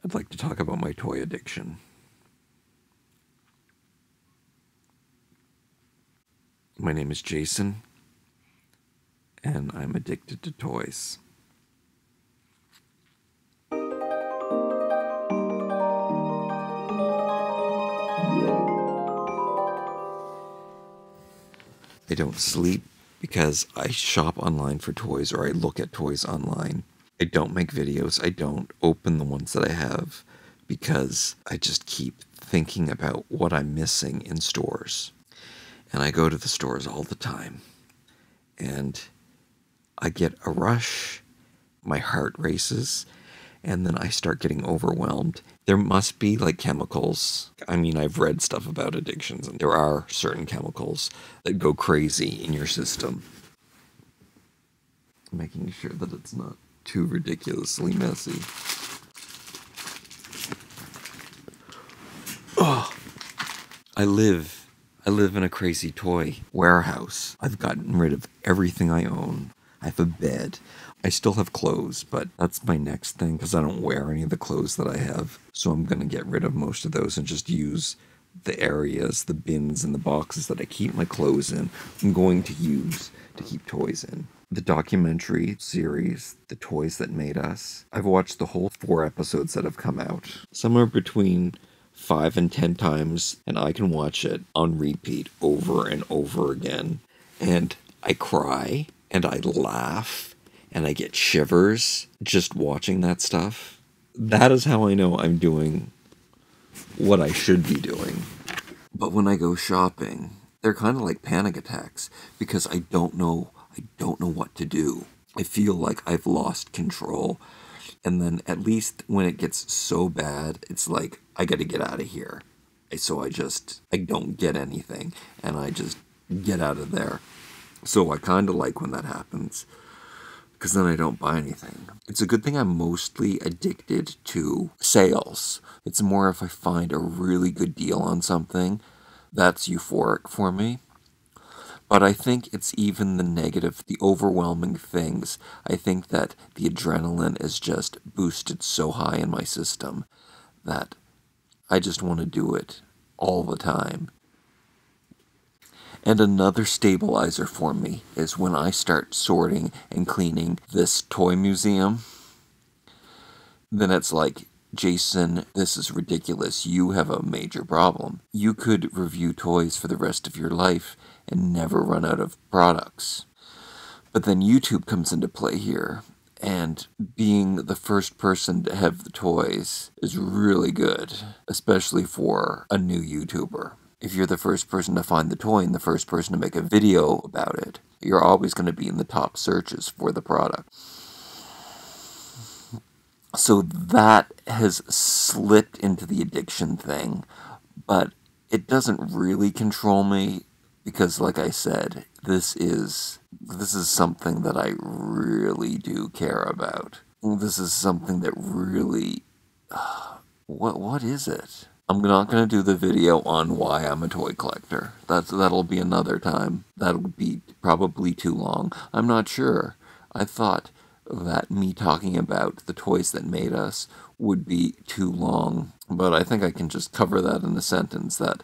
I'd like to talk about my toy addiction. My name is Jason, and I'm addicted to toys. I don't sleep because I shop online for toys or I look at toys online. I don't make videos. I don't open the ones that I have because I just keep thinking about what I'm missing in stores. And I go to the stores all the time. And I get a rush, my heart races, and then I start getting overwhelmed. There must be like chemicals. I mean, I've read stuff about addictions, and there are certain chemicals that go crazy in your system. Making sure that it's not too ridiculously messy. Oh, I live in a crazy toy warehouse. I've gotten rid of everything I own. I have a bed. I still have clothes, but that's my next thing because I don't wear any of the clothes that I have. So I'm going to get rid of most of those and just use the areas, the bins and the boxes that I keep my clothes in. I'm going to use to keep toys in. The documentary series, The Toys That Made Us, I've watched the whole 4 episodes that have come out. Somewhere between 5 and 10 times, and I can watch it on repeat over and over again. And I cry, and I laugh, and I get shivers just watching that stuff. That is how I know I'm doing what I should be doing. But when I go shopping, they're kind of like panic attacks because I don't know what to do. I feel like I've lost control. And then at least when it gets so bad, it's like, I got to get out of here. So I don't get anything, and I just get out of there. So I kind of like when that happens, because then I don't buy anything. It's a good thing I'm mostly addicted to sales. It's more if I find a really good deal on something, that's euphoric for me. But I think it's even the negative, the overwhelming things. I think that the adrenaline is just boosted so high in my system that I just want to do it all the time. And another stabilizer for me is when I start sorting and cleaning this toy museum. Then it's like, Jason, this is ridiculous. You have a major problem. You could review toys for the rest of your life and never run out of products. But then YouTube comes into play here, and being the first person to have the toys is really good, especially for a new YouTuber. If you're the first person to find the toy and the first person to make a video about it, you're always going to be in the top searches for the product. So that has slipped into the addiction thing, but it doesn't really control me because, like I said, this is something that I really do care about. This is something that really, what is it? I'm not going to do the video on why I'm a toy collector. That'll be another time. That'll be probably too long. I'm not sure. I thought that me talking about the toys that made us would be too long, but I think I can just cover that in a sentence that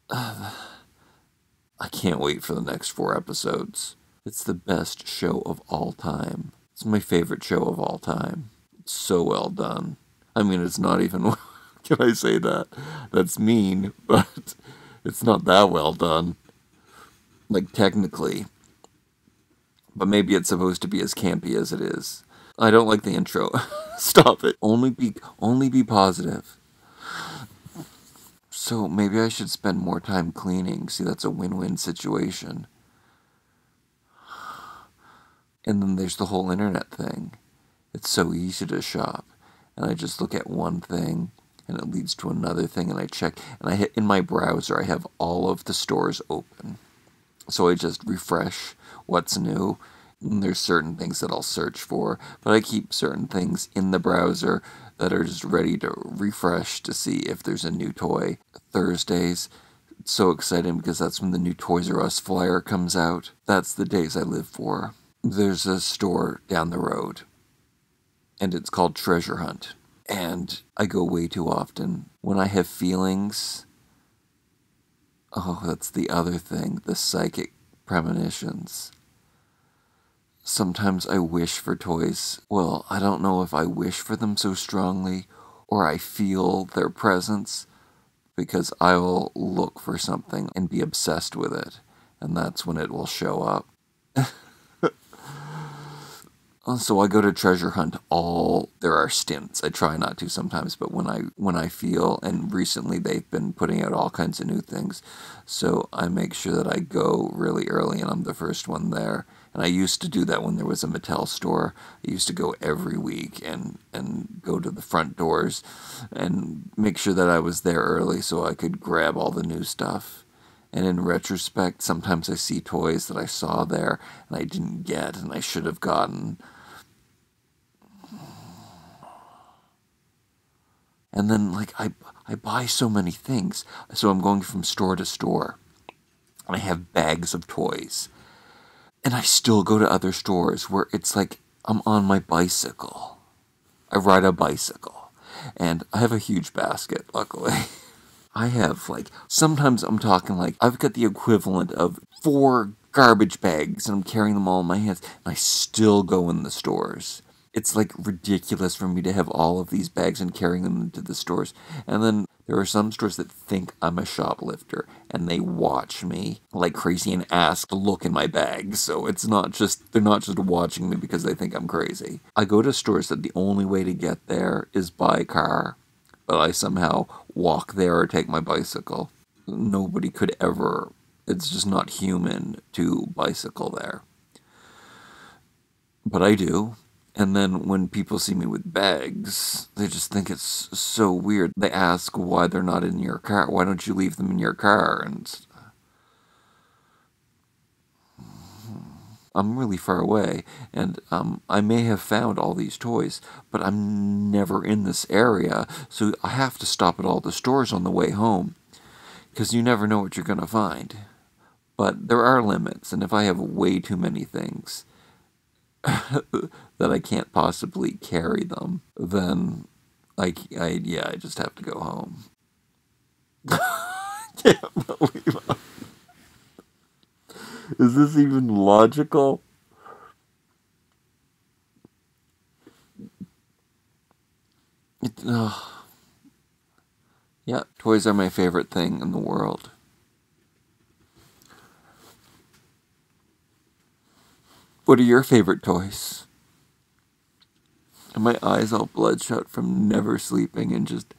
I can't wait for the next 4 episodes. It's the best show of all time. It's my favorite show of all time. It's so well done. I mean, it's not even... Can I say that? That's mean, but it's not that well done. Like, technically. But maybe it's supposed to be as campy as it is. I don't like the intro. Stop it. Only be positive. So maybe I should spend more time cleaning. See, that's a win-win situation. And then there's the whole internet thing. It's so easy to shop. And I just look at one thing, and it leads to another thing, and I check. And I hit in my browser, I have all of the stores open. So I just refresh what's new. And there's certain things that I'll search for, but I keep certain things in the browser that are just ready to refresh to see if there's a new toy. Thursdays, it's so exciting because that's when the new Toys R Us flyer comes out. That's the days I live for. There's a store down the road, and it's called Treasure Hunt. And I go way too often. When I have feelings, oh, that's the other thing, the psychic premonitions. Sometimes I wish for toys. Well, I don't know if I wish for them so strongly or I feel their presence, because I will look for something and be obsessed with it, and that's when it will show up. So I go to treasure hunt there are stints. I try not to sometimes, but when I feel, and recently they've been putting out all kinds of new things, so I make sure that I go really early and I'm the first one there. And I used to do that when there was a Mattel store. I used to go every week and go to the front doors and make sure that I was there early so I could grab all the new stuff. And in retrospect, sometimes I see toys that I saw there and I didn't get and I should have gotten. And then, like, I buy so many things. So I'm going from store to store. And I have bags of toys. And I still go to other stores where it's like I'm on my bicycle. I ride a bicycle. And I have a huge basket, luckily. I have, like, sometimes I'm talking like I've got the equivalent of 4 garbage bags and I'm carrying them all in my hands. And I still go in the stores. It's like ridiculous for me to have all of these bags and carrying them into the stores. And then there are some stores that think I'm a shoplifter and they watch me like crazy and ask to look in my bags. So they're not just watching me because they think I'm crazy. I go to stores that the only way to get there is by car, but I somehow walk there or take my bicycle. Nobody could ever, it's just not human to bicycle there. But I do. And then when people see me with bags, they just think it's so weird. They ask why they're not in your car. Why don't you leave them in your car? And I'm really far away. And I may have found all these toys, but I'm never in this area. So I have to stop at all the stores on the way home, because you never know what you're going to find. But there are limits. And if I have way too many things that I can't possibly carry them, then I just have to go home. Can't believe it. Is this even logical? Yeah, toys are my favorite thing in the world. What are your favorite toys? Are my eyes all bloodshot from never sleeping and just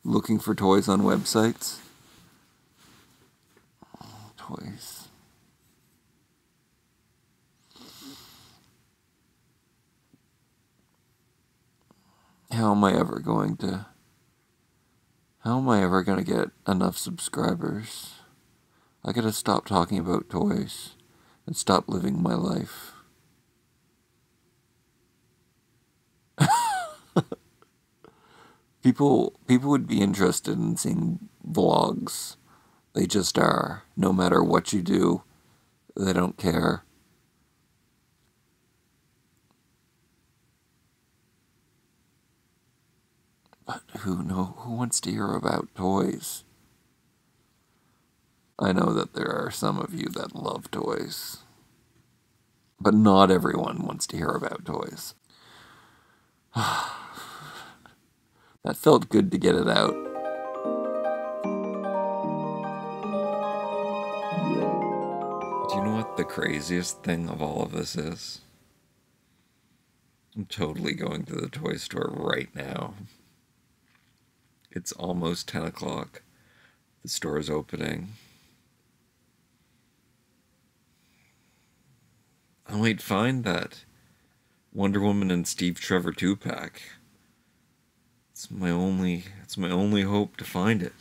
looking for toys on websites? Toys. How am I ever going to get enough subscribers? I gotta stop talking about toys and stop living my life. People would be interested in seeing vlogs. They just are. No matter what you do, they don't care. But who wants to hear about toys? I know that there are some of you that love toys. But not everyone wants to hear about toys. That felt good to get it out. Do you know what the craziest thing of all of this is? I'm totally going to the toy store right now. It's almost 10 o'clock. The store is opening. I might find that Wonder Woman and Steve Trevor 2-pack. It's my only hope to find it.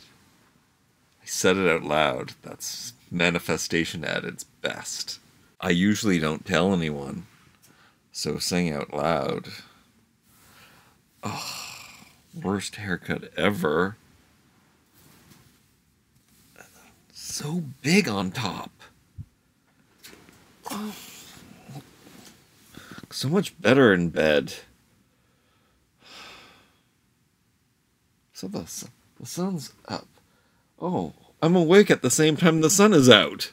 I said it out loud. That's manifestation at its best. I usually don't tell anyone, so saying out loud, oh, worst haircut ever. So big on top. Oh. So much better in bed. So the sun's up. Oh, I'm awake at the same time the sun is out.